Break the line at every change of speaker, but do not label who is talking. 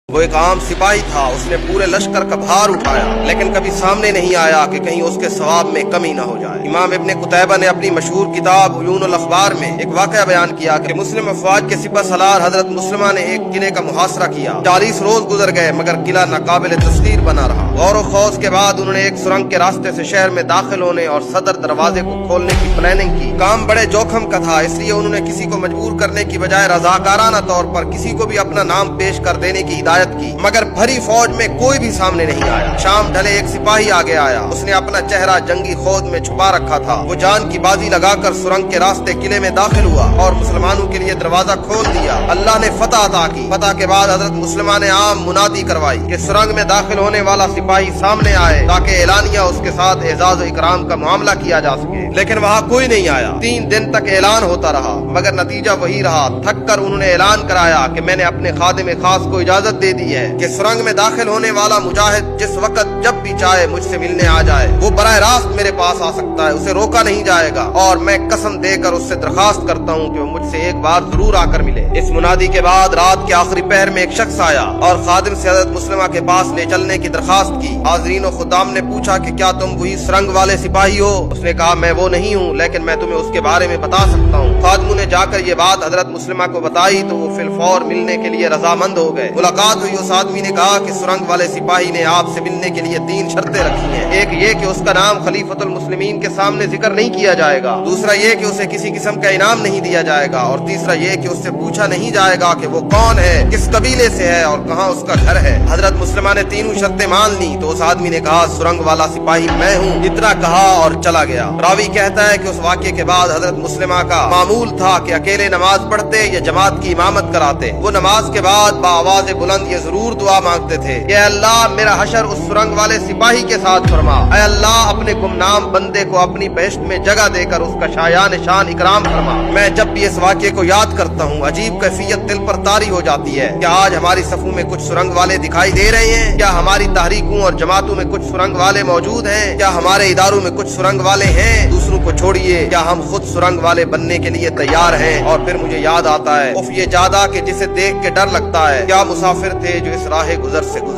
وہ ایک عام سپاہی تھا، اس نے پورے لشکر کا بھار اٹھایا، لیکن کبھی سامنے نہیں آیا کہ کہیں اس کے ثواب میں کمی نہ ہو جائے۔ امام ابن قتیبہ نے اپنی مشہور کتاب عیون الاخبار میں ایک واقعہ بیان کیا کہ مسلم افواج کے سپہ سالار حضرت مسلمہ نے ایک قلعے کا محاصرہ کیا۔ 40 روز گزر گئے مگر قلعہ ناقابل تسخیر بنا رہا۔ غور و خوض کے بعد انہوں نے ایک سرنگ کے راستے سے شہر میں داخل ہونے اور صدر دروازے کو کھولنے کی پلاننگ کی۔ کام بڑے جوخم کا تھا، اس لیے انہوں نے کسی کو مجبور کرنے کی بجائے رضاکارانہ طور پر کسی کو بھی اپنا نام پیش کر دینے کی ہدایت کی، مگر بھری فوج میں کوئی بھی سامنے نہیں آیا۔ شام ڈھلے ایک سپاہی آگے آیا، اس نے اپنا چہرہ جنگی خود میں چھپا رکھا تھا۔ وہ جان کی بازی لگا کر سرنگ کے راستے قلعے میں داخل ہوا اور مسلمانوں کے لیے دروازہ کھول دیا۔ اللہ نے فتح عطا کی۔ فتح کے بعد حضرت مسلمہ نے عام منادی کروائی کہ سرنگ میں داخل ہونے والا سپاہی سامنے آئے تاکہ اعلانیہ اس کے ساتھ اعزاز و اکرام کا معاملہ کیا جا سکے، لیکن وہاں کوئی نہیں آیا۔ 3 دن تک اعلان ہوتا رہا مگر نتیجہ وہی رہا۔ تھک کر انہوں نے اعلان کرایا کہ میں نے اپنے خادم خاص کو اجازت دے دی ہے کہ سرنگ میں داخل ہونے والا مجاہد جس وقت جب بھی چاہے مجھ سے ملنے آ جائے، وہ براہ راست میرے پاس آ سکتا ہے، اسے روکا نہیں جائے گا، اور میں قسم دے کر اس سے درخواست کرتا ہوں کہ وہ مجھ سے ایک بار ضرور آ کر ملے۔ اس منادی کے بعد رات کے آخری پہر میں ایک شخص آیا اور خادم سے حضرت مسلمہ کے پاس لے چلنے کی درخواست کی۔ حاضرین و خدام نے پوچھا کہ کیا تم وہی سرنگ والے سپاہی ہو؟ اس نے کہا میں وہ نہیں ہوں، لیکن میں تمہیں اس کے بارے میں بتا سکتا ہوں۔ خادموں نے جا کر یہ بات حضرت مسلمہ کو بتائی تو وہ فی الفور ملنے کے لیے رضامند ہو گئے۔ ملاقات ہوئی، اس آدمی نے کہا کہ سرنگ والے سپاہی نے آپ سے ملنے کے لیے 3 شرطیں رکھی ہیں۔ ایک یہ کہ اس کا نام خلیفۃ المسلمین کے سامنے ذکر نہیں کیا جائے گا، دوسرا یہ کہ اسے کسی قسم کا انعام نہیں دیا جائے گا، اور تیسرا یہ کہ اس سے پوچھا نہیں جائے گا کہ وہ کون ہے، کس قبیلے سے ہے اور کہاں اس کا گھر ہے۔ حضرت مسلمہ نے 3 شرطیں مان لی تو اس آدمی نے کہا سرنگ والا سپاہی میں ہوں، اتنا کہا اور چلا گیا۔ راوی کہتا ہے کہ اس واقعے کے بعد حضرت مسلمہ کا معمول تھا کہ اکیلے نماز پڑھتے یا جماعت کی امامت کراتے۔ وہ نماز کے بعد بآواز بلند یہ ضرور دعا مانگتے تھے کہ اے اللہ میرا حشر اس سرنگ والے سپاہی کے ساتھ فرما، اے اللہ اپنے گمنام بندے کو اپنی بہشت میں جگہ دے کر اس کا شایان شان اکرام فرما۔ میں جب بھی اس واقعے کو یاد کرتا ہوں عجیب کیفیت دل پر طاری ہو جاتی ہے۔ کیا آج ہماری صفوں میں کچھ سرنگ والے دکھائی دے رہے ہیں؟ کیا ہماری تحریکوں اور جماعتوں میں کچھ سرنگ والے موجود ہیں؟ کیا ہمارے اداروں میں کچھ سرنگ والے ہیں؟ دوسروں کو چھوڑیے، کیا ہم خود سرنگ والے بننے کے لیے تیار ہیں؟ اور پھر مجھے یاد آتا ہے اف یہ جادہ کہ جسے دیکھ کے ڈر لگتا ہے، کیا مسافر تھے جو اس راہ گزر سے گزر